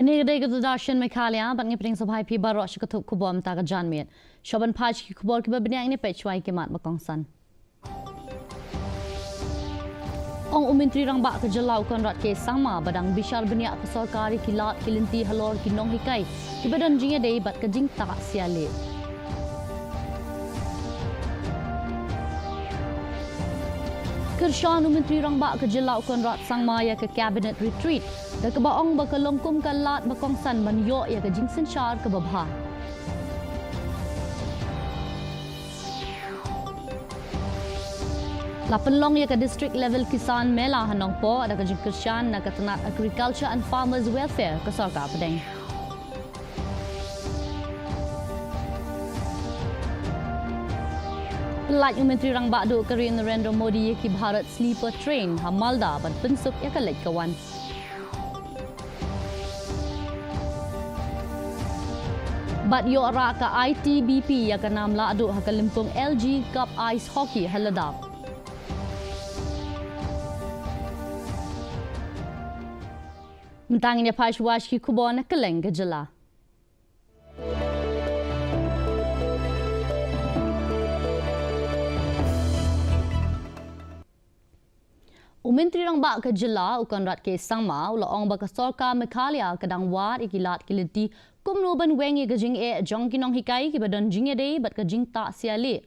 Ini kedai ketudasan Meghalaya, bangnya pening sabhai pi baru syukutup kubom tak janmit. Shoban paj ki kubor ki babniang ini pechwai kemat bakongsan. Ong Menteri rang bak kejelau kon rat ke sama badang bishar beniak ke sarkari kilat kilinti halor kinong hikai. Ki badan jinga dei bat kejing tak siale. Kershan Menteri rang bak kejelau kon rat sang maya ke cabinet retreat. Da ke baong bakalongkum kalat bakongsan manyo ya ke jingsen syar ke babha. Lapenlong ya ke district level kisan mela hanong po ada ke jingkershan na ke tenat agriculture and farmers welfare ke sarkar pedeng. Pelaj Menteri rang bak duk keri Narendra Modi ya ki Bharat sleeper train hamalda ban pensuk ya ke lek kawan. Bat yo ara ka ITBP ya ka nam la aduk ha ka limpung LG Cup Ice Hockey haladap. Mentangin ya pashwash ki kubon na keleng gejala. Menteri rang bak kejala ukan rat ke sangma ulaong bak sarkar Meghalaya kadang war ikilat kiliti kumnoban wengi gejing jong kinong hikai ki badan jinge dei bat kejing tak siale.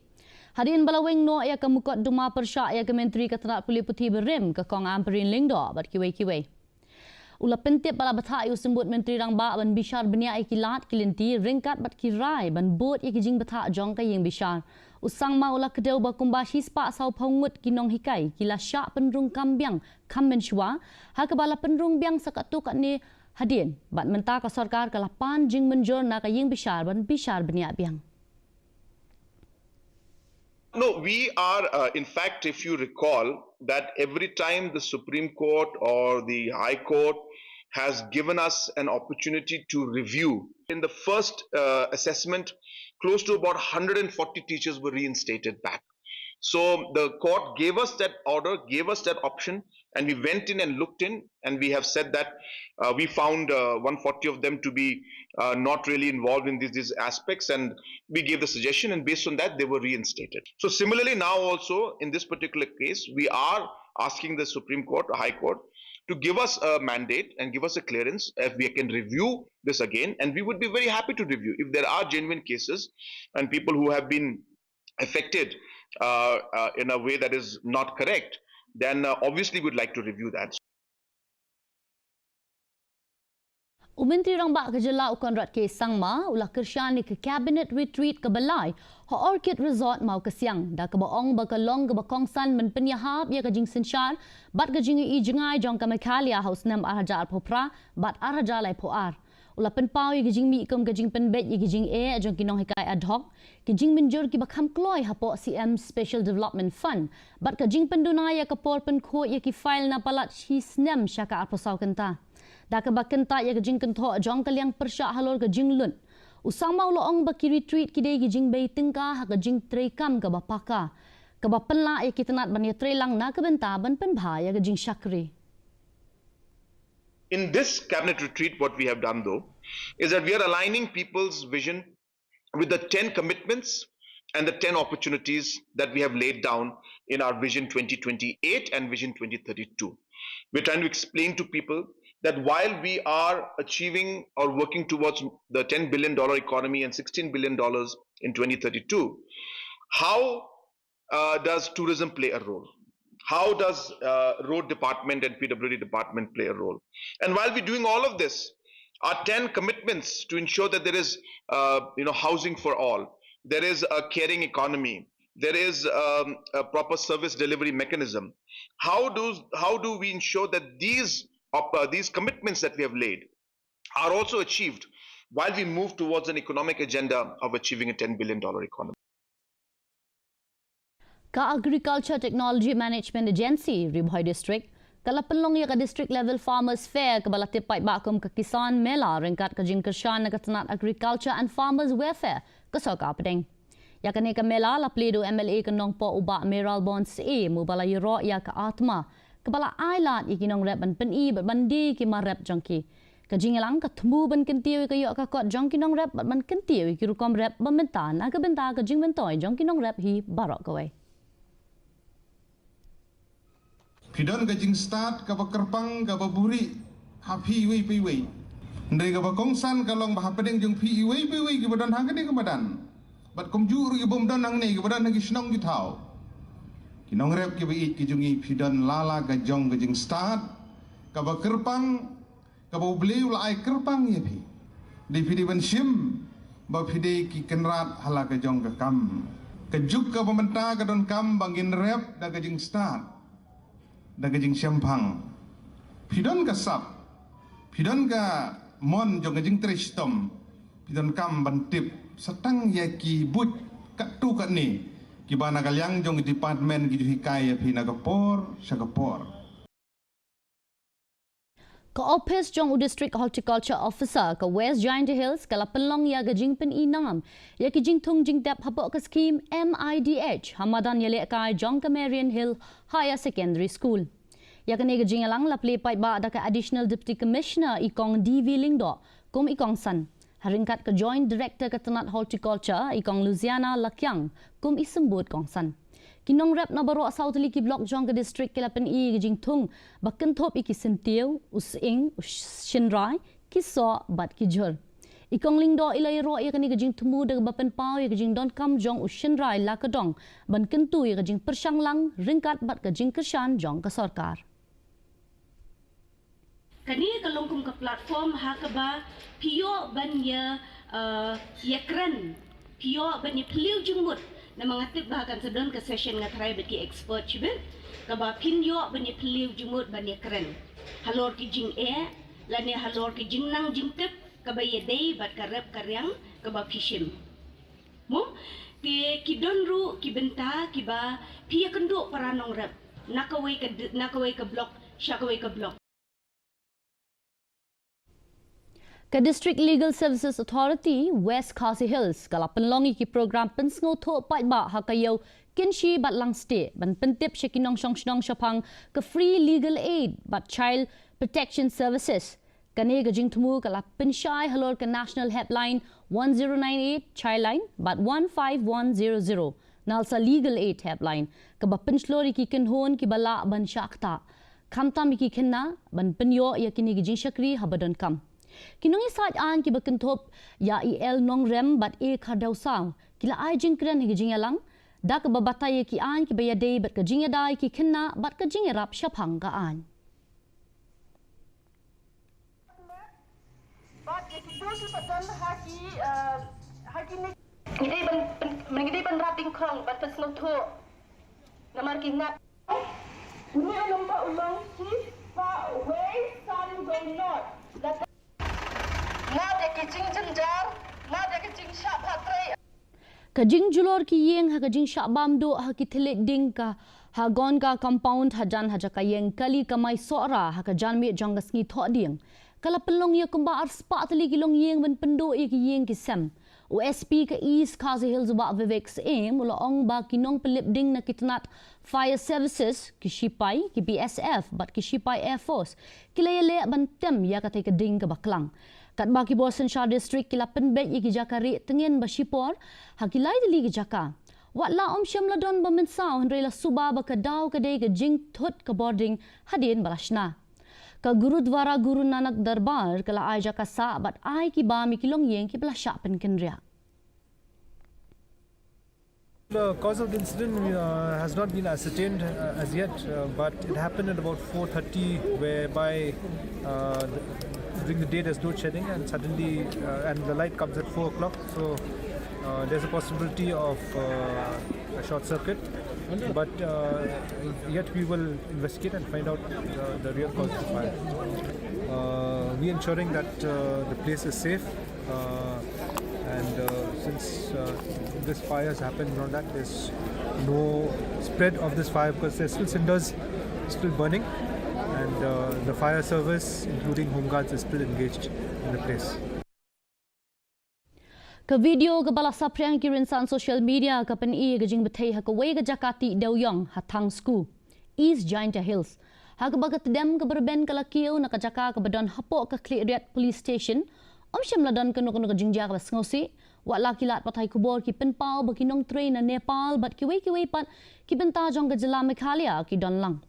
Hadin balaweng no ya kemukot duma persyak ya ke menteri ketenat puli putih berim ke kong amperin lingdo bat kiwei. Ula pentip bala bathak yu sembut menteri rang bak ban bishar benia ikilat kilinti ringkat bat kirai ban bot ya kejing bathak jong kai yang bishar. Usang ma ula kedau bakumbashi spak sau paungut kinong hikai kila syak penrung kambiang kamben shwa ha kebala penrung biang sakatu kat ni hadin bat menta ka sarkar ka lapan jing menjur na ka ying bishar ban bishar benia biang. No, we are, in fact, if you recall, that every time the Supreme Court or the High Court has given us an opportunity to review, in the first assessment, close to about 140 teachers were reinstated back. So the court gave us that order, gave us that option, and we went in and looked in, and we have said that we found 140 of them to be not really involved in these aspects, and we gave the suggestion, and based on that, they were reinstated. So similarly, now also in this particular case, we are asking the Supreme Court or High Court to give us a mandate and give us a clearance if we can review this again, and we would be very happy to review if there are genuine cases and people who have been affected in a way that is not correct, then obviously we'd like to review that. Menteri rang bak kejala ukan rat ke sangma ulah kersyan ni ke cabinet retreat ke balai ha Orchid Resort mau ke siang da ke baong bakalong ke bakongsan men penyahap ya ke jing sensyar bat ke jing i jengai jong ke Meghalaya haus nam arhaja alpopra bat arhaja lai poar ulah penpau ya ke jing mi kum ke jing penbet ya ke jing jong kinong hikai ad hoc ke jing menjur ki bakham kloi hapo CM Special Development Fund bat ke jing penduna ya ke por penko ya ki file na palat hisnem syaka alposau kenta da ke bakenta ya ke jing kentho jong ke liang persyak halor ke jing lun usang mau loong baki retreat ki dei ke jing bei tengka ha ke jing trekam ke bapaka ke bapenla ya ki tenat ban ya trelang na ke benta ban penbha ya ke jing syakri. In this cabinet retreat, what we have done though is that we are aligning people's vision with the 10 commitments and the 10 opportunities that we have laid down in our Vision 2028 and Vision 2032. We're trying to explain to people that while we are achieving or working towards the $10 billion economy and $16 billion in 2032, how does tourism play a role? How does road department and PWD department play a role? And while we're doing all of this, our 10 commitments to ensure that there is housing for all, there is a caring economy, there is a proper service delivery mechanism. How do we ensure that these commitments that we have laid are also achieved while we move towards an economic agenda of achieving a $10 billion economy? Ka Agriculture Technology Management Agency, Ribhoy District, kala penlong ya ka district level farmers fair ke bala tipai bakum ke kisan mela ringkat ke jing kersyan na ketenat agriculture and farmers welfare ke sarkar pedeng. Ya ka ne ka mela la pledo MLA ke nong po ubak Meral Bonds mu bala yuro ya ka atma Kepala Ailat ikinong rep ban pen i bandi ki marep jongki. Kajing lang katmu ban kentiu kayo kakot jong kinong rap ban kentiu kirukom rap bamentan aga benta kajing bentoy jong kinong rap hi barok kawai. Pidon kajing start ka kerpang ka buri hapi wei pi wei. Ndai ka kongsan kalong bahapedeng jong pi wei pi wei ki badan hang ni ka badan. Bat kom juru ki bom dan nang nei ki badan nang snong ki thau. Kinong rap ki bai ki jungi pidon lala ka jong kajing start ka kerpang ka beliau lai kerpang ye pi. Di pidi ban sim ba pidi ki kenrat hala ka jong ka kam. Kejuk ka pementa ka don kam bangin rap da kajing start. Da kajing syampang. Pidon ka sap. Pidon ka mon jong kajing tristom. Pidon kam bantip setang ya ki but kat tu kat ni. Ki bana kalyang jong department ki hikai phi nagapor sagapor. Ka office jong district horticulture officer ka West Giant Hills kala penlong ya gajing pen inam ya ki jing thung jing tap hapok ka scheme MIDH hamadan yele kai jong ka Marian Hill Higher Secondary School. Ya ka ne gajing lang la play pai ba da ka additional deputy commissioner ikong DV Lingdo kum ikong san. Haringkat ka joint director ka tenat horticulture ikong Luciana Lakyang kum isembut kong san. Kinong rep na baro South Liki Block jong ka district kila pen i gajing thung bakken thop iki sentiu using shinrai kiso bat kijur. Ikong lingdo ilai ro i kani gajing tumu dag bapen pau i gajing don kam jong ushinrai la kadong ban kentu i gajing persyang lang ringkat bat gajing kersan jong ka sarkar. Kani kalungkum ke platform hakaba pio ban ya keren pio ban ya peliu jumut na mengatip bahakan sedon ke session ngatrai bagi expert ciben kaba pinyo ban ya peliu jumut ban ya keren halor ki jing lan ya halor ki jing nang jing tip kaba ya dei bat karep karyang kaba fishim mo ki donru ki benta ki ba pia kenduk paranong rep nakawai ke blok syakawai ke blok. Ka District Legal Services Authority West KHASI Hills kala penlongi ki program pensngo tho pai ba hakayo kinshi bat lang stay ban pentip syakinong song syapang ka free legal aid bat child protection services kane gajing tumu kala pensyai halor ka national helpline 1098 child line bat 15100 nalsa legal aid helpline ka ba penslori ki kenhon ki bala ban syakta kamtam ki kenna ban penyo ya kini gajing syakri habadon kam. Kinong isat an ki bakentop ya el nong rem bat e khadaw saw kila ai jingkren hi jinga lang da ka babata ye ki an ki baya dei bat ka jinga dai ki khenna bat ka jinga rap syapang ka an bat ye ki dosi patan haki ni ngidei ban rating khong bat pesno tho namar ki ngat ni alom ba ulong si pa way sun go north Kajing julor ki yeng ha kajing syabam do ha ki telit ding ka ha gon ka compound hajan ha jaka yeng kali kamai sora ha ka jan mi jang ngi tho ding kala pelong ye kumba ar spa tali kilong yeng ben pendo e ki yeng ki sem OSP ka East KHASI Hills ba Vivek's aim ula ong ba kinong pelip ding na kitnat fire services ki shipai ki BSF but ki shipai Air Force kilayele ban tem ya ka te ka ding ka baklang kat baki Boston Shah District kila penbet ye ki jakari tengen ba shipor hakilai dili ki jaka watla om syam ladon ba mensau hendrela suba ba ka daw ka dei ka jing thut ka boarding hadin balashna ka gurudwara Guru Nanak Darbar kala ai jaka sa bat ai ki ba mi kilong yeng ki belasha pen kenria. The cause of the incident has not been ascertained as yet, but it happened at about 4:30, whereby during the day there's load shedding, and suddenly and the light comes at 4 o'clock. So there's a possibility of a short circuit, but yet we will investigate and find out the real cause of the fire. We are ensuring that the place is safe. And since this fire has happened and all that, there's no spread of this fire because there's still cinders still burning, and the fire service, including home guards, is still engaged in the place. Ka video ka bala sapriang ki rinsan social media ka pen i ka jing betay ha ka way ka jakati dawyong hatang school East Giant Hills Hak baga tedem ke berben ke lakiu nak jaka ke badan hapok ke Kliriat Police Station. Om syamladan ke nok jingjak ke sengosi. Wak laki lat patai kubor ki penpau bagi nong train na Nepal bat kiwei pat ki benta jong ke jela Meghalaya ki don lang.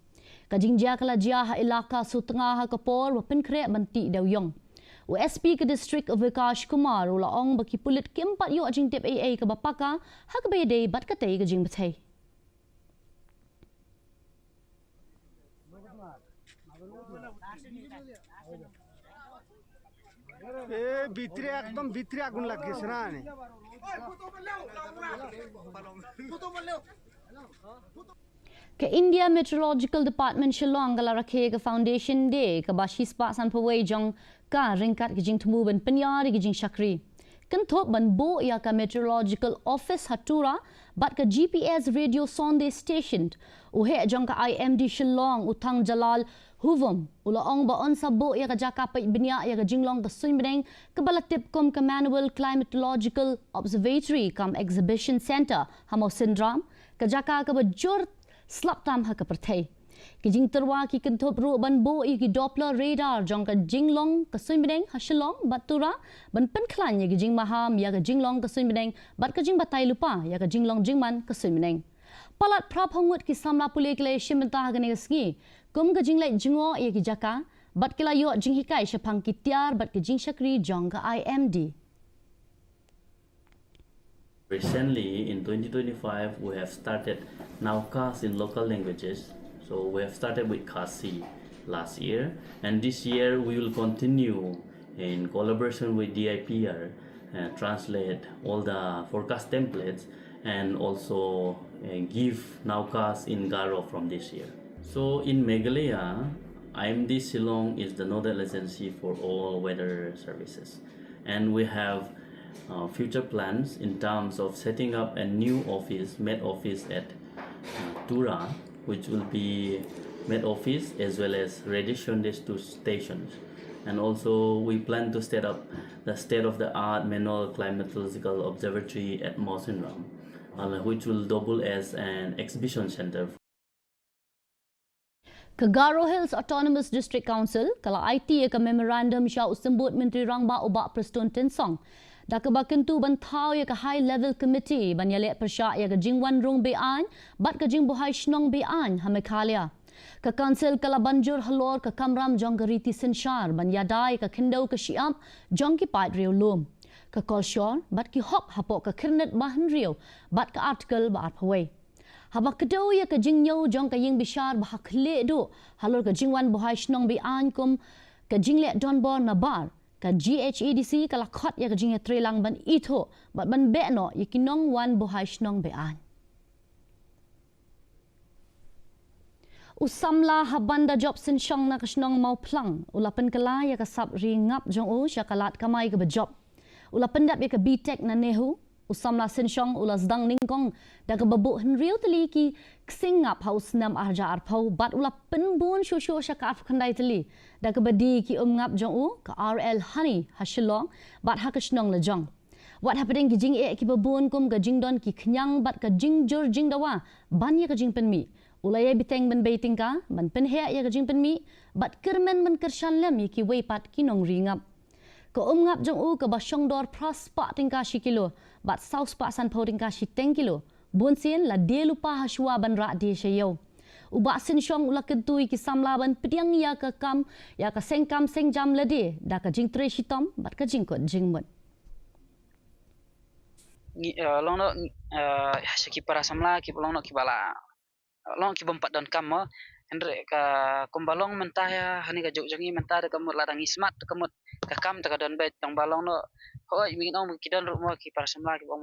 Ka jingjak ke lajia ha ilaka su tengah ha kapor wa penkrek banti dawyong. USP ke District of Vikash Kumar ula ong bagi pulit keempat yo jing tip AA ke bapaka hak bede bat katei ke jing betai. ভিতরে একদম ভিতরে আগুন লাগিয়েছে না Ke India Meteorological Department Shillong gala rakhe ke Foundation Day ke bashi spa san pawai jong ka ringkat ke jing temu ban penyari ke jing syakri. Kan thop ban bo ya ka Meteorological Office Hatura bat ke GPS radio sonde station uhe jong ka IMD Shillong utang Jalal Huvom ula ong ba on sabo ya ka jaka pai benya ya ka jinglong ka suinbeng ke balatip kom ke Manual Climatological Observatory kam Exhibition Center hamo syndrome ke jaka ke bajur slap tam ha ka perthai ki jing terwa ki kenthop ru ban bo i ki Doppler radar jong ka jinglong ka suinbeng ha Shillong batura ban pen khlan ya ki jing maham ya ka jinglong ka suinbeng bat ka jing batai lupa ya ka jinglong jingman ka suinbeng palat prap hongut ki samla pule kle shimenta ha ka ngi kum ka jinglai jingo ya ki jaka bat kila yo jing hikai shapang ki tiar bat ki jing shakri jong ka IMD. Recently, in 2025, we have started now KHASI in local languages. So we have started with KHASI last year, and this year we will continue in collaboration with DIPR, translate all the forecast templates, and also give now KHASI in Garo from this year. So in Meghalaya, IMD Shillong is the nodal agency for all weather services, and we have future plans in terms of setting up a new office, Met office at Tura, which will be Met office as well as radiation stations. And also we plan to set up the state-of-the-art manual climatological observatory at Mosindram, which will double as an exhibition center. Ke Garo Hills Autonomous District Council kala IT ke memorandum sya usembut Menteri Rangba ubak Preston Tensong. Da ke bakentu ban thau ya ke high level committee ban ya lek persya ya ke jingwan rung bean bat ke jing buhai shnong bean ha Meghalaya. Ke council kala banjur halor ke kamram jong ke riti senshar ban ya dai ke kendau ke syiam jong ki pat riu lum. Ke kolshor bat ki hop hapok ke kirnet bahan riu bat ke artikel ba arpawai. Habak kedau ya ke jing nyau jong ke ying bishar bah khle do halor ke jingwan buhai shnong bean kum ke jinglek donbor na bar. Ka GHADC kala khot ya kajing trelang ban itho bat ban be no yikinong wan buhai shnong bean usamla habanda job sin shong na kashnong mau plang ulapan kala ya ka sap ringap jong u syakalat kamai ka job ulapan dap ya ka BTech na nehu usamla sin shong ulas dang ningkong da ka babu henriu teli ki ksingap haus nam arja arpau bat ulapan bun shushu syaka afkandai teli da ka badi ki ngap jong u ka RL honey ha Shillong bat ha kashnong la jong what happening ki jing e ki babun kum ka jing don ki khnyang bat ka jing jur jing dawa ban ya ka jing pen mi ulaya biteng ban baiting ka ban pen he ya ka jing pen mi bat kermen ban kershan lem ki wei pat ki nong ringap ka ngap jong u ka basyong dor pras pa tingka shi kilo bat saus pa san pau tingka shi 10 kilo bun sin la de lupa ha shwa ban ra de shayo ubak sin shong ula kentui ki samla ban pediang ya ka kam ya ka sengkam sengjam lade da ka jing tre shitom bat ka jing kot jing mut long no saki para samla ki long no ki bala long ki bompat don kam mo endre ka kumbalong mentah ya hani ka jog jangi mentah ka mut ladangi smart ka mut ka kam ta ka don bet tang balong no hoi mi no ki don ru mo ki para samla ki bong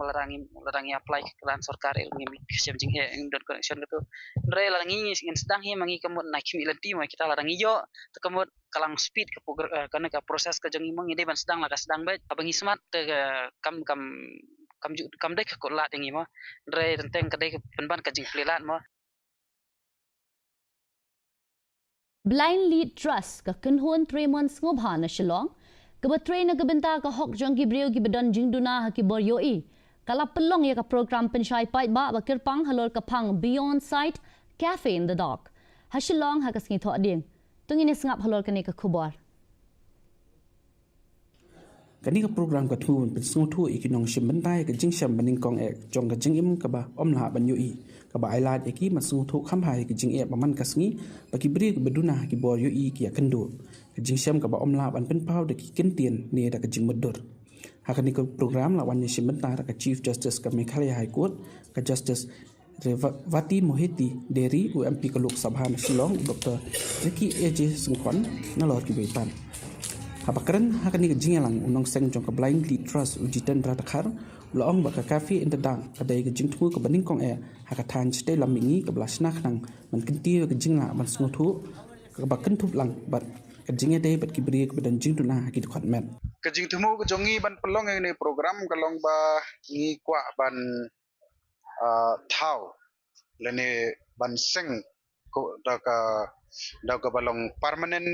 ladangi apply ke lan sarkar ilmi mi siam jing he ing don connection gitu endre ladangi ngin sedang hi mangi ka mut naik mi lenti mo kita ladangi yo ta ka mut kalang speed ka kana ka proses ka jangi mangi de ban sedang la ka sedang bet abangi smart kam dek ko lat ngi mo endre tenteng ka dek penban ka jing plilat mo Blind Lead Trust ka kenhon 3 months ngobha na Shillong ka batrain na gabenta ka hok jong ki breu ki bedon jingduna ha ki bor yoi kala pelong ya ka program penshai pai ba kirpang halor ka phang beyond sight cafe in the dark Hasilong hakas ngi tho ding. Tungin sengap halol kani ke khubor. Kani ka program ka thu pen sung thu ikinong shimban tai ka jing sham baning kong ek jong ka jing im ka ba omla ban yu i ka ba ailat eki ma sung thu kham hai ka jing e paman kasngi ba ki bri ka beduna ki bor yu i ki akendu ka jing sham ka ba omla ban pen pau de ki kentien ne da ka jing mudur hakani ka program la wan shimban tai ka chief justice ka Meghalaya high court ka justice Vati Mohiti Deri UMP ka Lok Sabha Shillong Dr. Ricky AJ Sungkon na lor ki betan Habakaran hakani ka jingalang unong seng jong ka blindly trust ujitan ratakhar laong baka kafi intadang kadai ka jingthu ka baning kong e hakathan stay lamingi ka blasna khnang man kinti ka jingla man snuthu ka bakan thup lang bat ka jinge dei bat ki bri ka badan jingtu na ki khot met ka jingthumu ka jongi ban pelong ni program ka long ba ngi kwa ban thau lene ban seng ko da ka balong permanent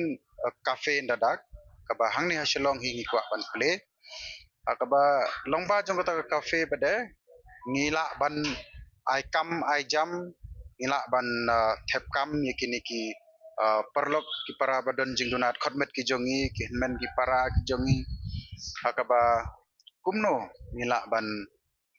cafe indadak kaba hangni hasilong hingi kwa ban ple akaba longba jong ta cafe bade ngila ban ai kam ai jam ngila ban thep kam niki perlok ki para badon jingdunat khotmet ki jongi ki men ki para ki jongi akaba kumno ngila ban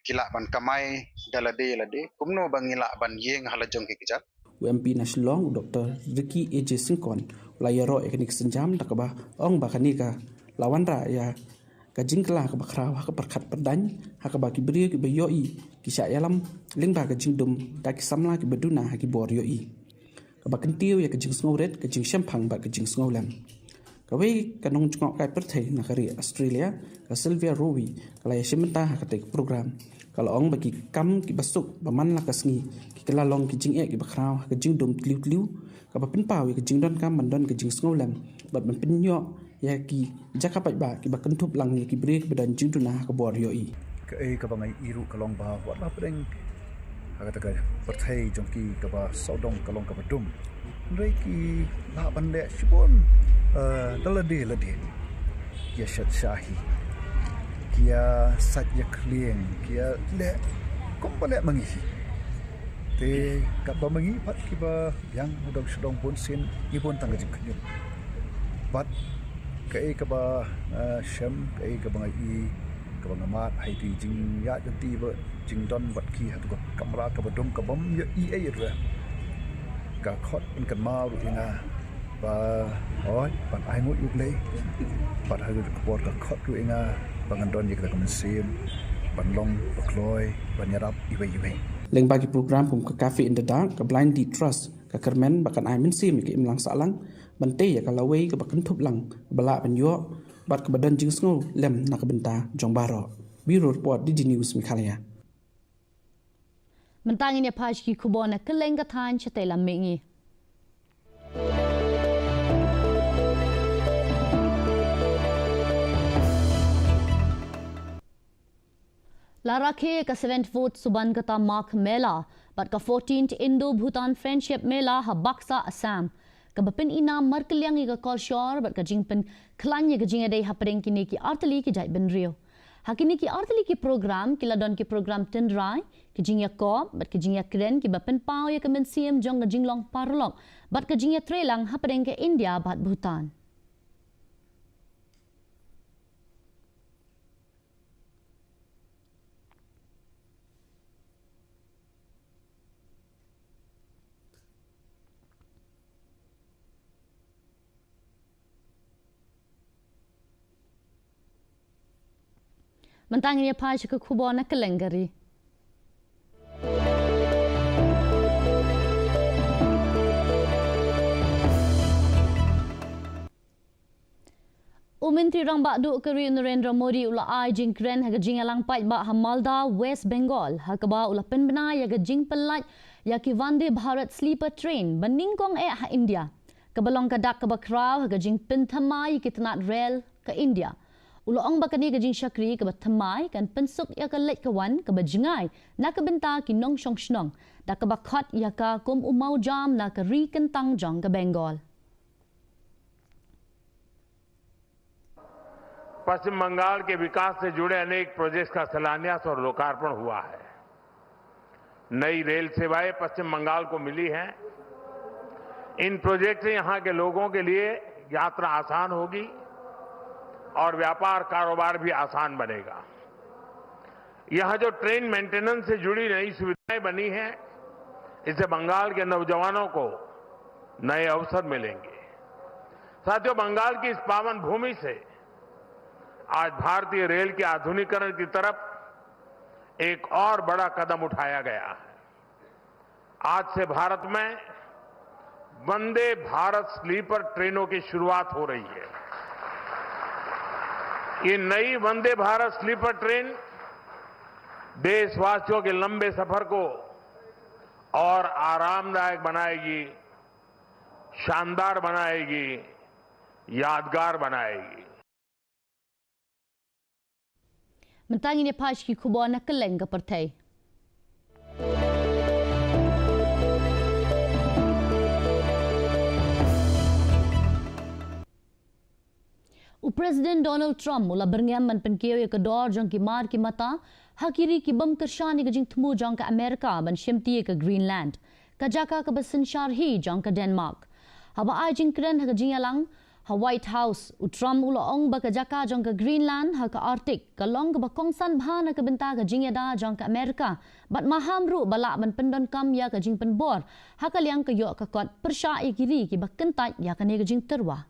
kila ban kamai dalade kumno bang ngila ban yeng halajong ki kijat UMP Nasional Dr. Ricky AJ Singkon layaro ekonik senjam takaba ong bakani ka lawan ra ya ka jingkla ka bakraw ha ka perkhat perdan ha ka baki bri ki bayoi ki sya yalam lingba ka jingdum ta ki samla ki beduna ha ki bor yoi ka bakentiu ya ka jing sngoret ka jing shampang ba ka jing sngolam ka we ka nong chngok kai perthai na kari Australia ka Sylvia Rowi ka lay shimenta ha ka te program kalau ong bagi kam ki basuk baman la kasngi ki kala long ki jing e ki bakraw ka jing dum tliu ka ba pin pawi ka jing don kam mandon ka jing sngolam ba man pin yo ya ki jakapat ba ki bakan thup lang ki break badan jing tu na ka bor yo i ka e ka bangai iru kalong ba wat la preng ha ka perthai jong ki ka ba sodong kalong ka badum rei ki la ban le shibon dalade ya shat shahi kia sat ya klieng kia le kom ba le mangi te ka ba mangi pat ki ba yang udang sedong pun sin ibon tang jing khnyo bat ka e ka ba shem ka e ka ba ngai ka ba ngamat hai ti jing ya ti ba jing don bat ki ha ka kamera ka ba dum ka bom ya e re ka khot in kan ma ru ina ba oi ban ai ngut yuk le bat ha ka bor ka khot ru ina bangan don yek ka mensim banlong bakloi banyarap ibai leng bagi program pum ka cafe in the dark ka blind deed trust ka kermen bakan ai mensim ki imlang salang bante ya ka lawei ka bakan thup lang bala ban yo bat ka badan jing sngo lem na ka benta jong baro bureau report di news Meghalaya Mentangin ya paj ki kubona keleng ka than chatela mengi Larakhe ka 7th vote suban kata Mark Mela but ka 14th Indo Bhutan Friendship Mela ha Baksa Assam ka bapin ina markelyang ka kolshor but ka jingpen klanya ka jingade ha preng kini ki artali ki jai ben rio hakini ki artali ki program ki ladon ki program tendrai ki jingya ko but ki jingya kren ki bapin pau ya ka mensiam jong ka jinglong parlok but ka jingya trelang ha preng ke India bat Bhutan Mentangin ya paj ke kubona kelengari. Menteri Rang Bakduk Keri Narendra Modi ula ai jing kren ha jing alang pai ba Malda West Bengal ha ba ula penbena ya jing pelat ya ki Vande Bharat sleeper train baningkong ha India. Kabalong kadak ka bakraw ha jing penthamai ki tanat rail ka India. Uloong bakani ka jing syakri ka bathamai kan pensuk ya ka let kawan ka bajingai na ka benta ki nong shong shnong da ka bakhat ya ka kum umau jam na ka ri kentang jong ka Bengal. पश्चिम बंगाल के विकास से जुड़े अनेक प्रोजेक्ट्स का शिलान्यास और लोकार्पण हुआ है। नई रेल सेवाएं पश्चिम बंगाल को मिली हैं। इन प्रोजेक्ट से यहाँ के लोगों के लिए यात्रा आसान होगी और व्यापार कारोबार भी आसान बनेगा। यहाँ जो ट्रेन मेंटेनेंस से जुड़ी नई सुविधाएं बनी हैं, इससे बंगाल के नौजवानों को नए अवसर मिलेंगे। साथियों, बंगाल की इस पावन भूमि से आज भारतीय रेल के आधुनिकीकरण की तरफ एक और बड़ा कदम उठाया गया है। आज से भारत में वंदे भारत स्लीपर ट्रेनों की शुरुआत हो रही है। ये नई वंदे भारत स्लीपर ट्रेन देशवासियों के लंबे सफर को और आरामदायक बनाएगी, शानदार बनाएगी, यादगार बनाएगी। Mentang ini pas ki kubo na keleng ke partai. Presiden Donald Trump mula berngam man penkeu ya kedor jang ki mar ki mata hakiri ki bam kershani ke jing temu jang ke Amerika ban shimti ke Greenland ka jaka ke besen sharhi jang ke Denmark. Haba ai jing kren ha jing alang ha White House u Trump ula ong ba ka jaka jang ke Greenland ha ka Arctic ka long ka ba kongsan bhana ka benta ka jing da jang ke Amerika bat maham ru balak ban pendon kam ya ka jing penbor ha ka liang ka yo ka kot persya kiri ki ba kentat ya ka ne ka jing terwa.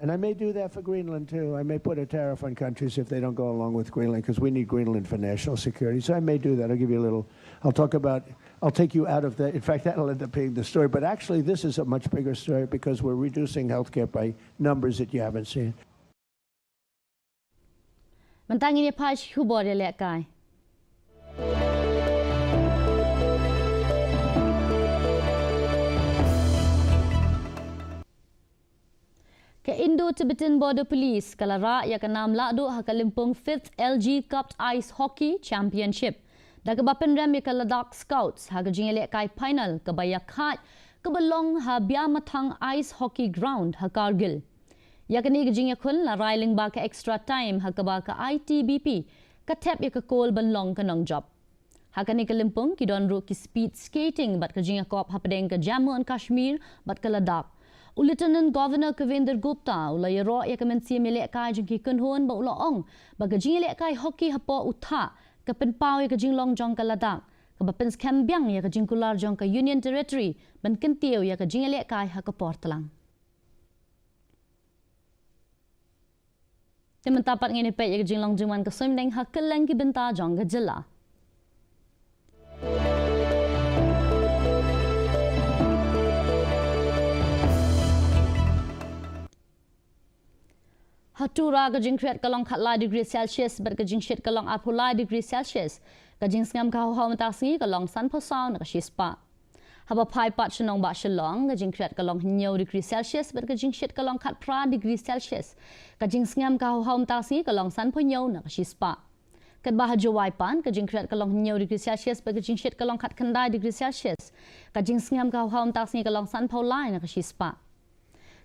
And I may do that for Greenland too. I may put a tariff on countries if they don't go along with Greenland because we need Greenland for national security. So I may do that. I'll give you a little, I'll take you out of the, in fact, that'll end up being the story. But actually, this is a much bigger story because we're reducing healthcare by numbers that you haven't seen. Mentang ini pas hubor ya lek kai. Ke Indo-Tibetan Border Police kalara ya kenam lakdo ha kalimpung 5th LG Cup Ice Hockey Championship. Da ke bapen ram ya Ladakh Scouts ha ke jingelek kai final ke Bayakhat ke belong ha Biamatang Ice Hockey Ground ha Kargil. Ya kini ke jingya khul la railing ba ke extra time ha ke ba ke ITBP ke tap ya ke kol belong ke nong job. Ha kini kalimpung ki don ru ki speed skating bat ke jingya kop ha pedeng ke Jammu and Kashmir bat ke Ladakh. Lieutenant Governor Kavinder Gupta ula yaro ya kemensi melek kai jeng ki kenhon ba ula ong ba gajing lek kai hockey hapo utha ke penpau ya gajing long jong ka Ladakh ke ba pens kambyang ya gajing kular jong ka Union Territory ban kentiu ya gajing lek kai ha ke Portland. Temen tapat ngene pe ya gajing long jengman ke somdeng ha keleng ki benta jong ka jela. Hatura kajing kreat kalong khatla degree Celsius ber kajing shit kalong apula degree Celsius kajing ngam ka haw matasngi kalong san phosau na shispa haba phai pat shnong ba shlong kajing kreat kalong hinyo degree Celsius ber kajing shit kalong khat pra degree Celsius kajing ngam ka haw matasngi kalong san phonyo na shispa kat bah jawai pan kajing kreat kalong hinyo degree Celsius ber kajing shit kalong khat khandai degree Celsius kajing ngam ka haw matasngi kalong san pholai na shispa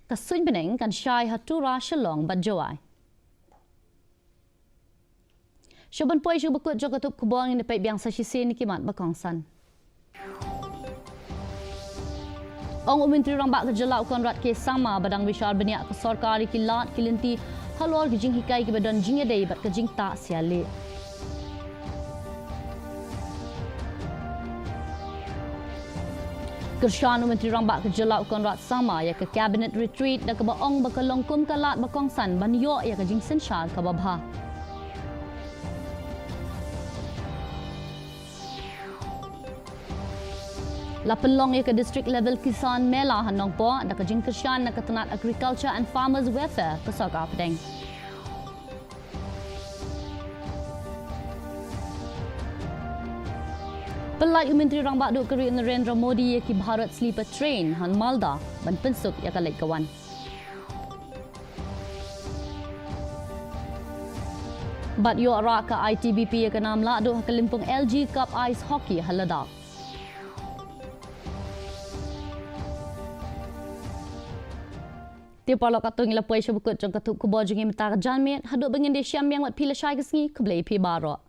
Kasuin beneng kan syai hatura shalong badjawai. Shoban poi shu bakut jogatup kubong ini pek biang sashisi ni kimat bakongsan. Ong Menteri Rang Bak kejelak Konrad ke sama badang bishar beniak ke sorkari kilat kilinti halor gejing hikai ke badan jingya dei bat kejing tak siale. Kershanu Menteri Rang Bak kejelak Konrad sama ya ke cabinet retreat dan ke baong bakalong kum kalat bakongsan banyo ya ke jing sensyar ke babha. Lapelong ya ke district level kisan mela hanong po dan ke jing kersyan na ketenat agriculture and farmers welfare ke Soka Pedeng. Pelai Menteri Rang Bak duk keri Narendra Modi ya ki Bharat Sleeper Train han Malda ban pensuk ya ka lek kawan. Bat yo arak ka ITBP ya ka nam la duk ka limpung LG Cup Ice Hockey haladak. Tiap alok katung ila puai syabukut jong katuk kubo jong imta ka janmet haduk bengin de syam yang wat pila syai kesngi keblei pi baro.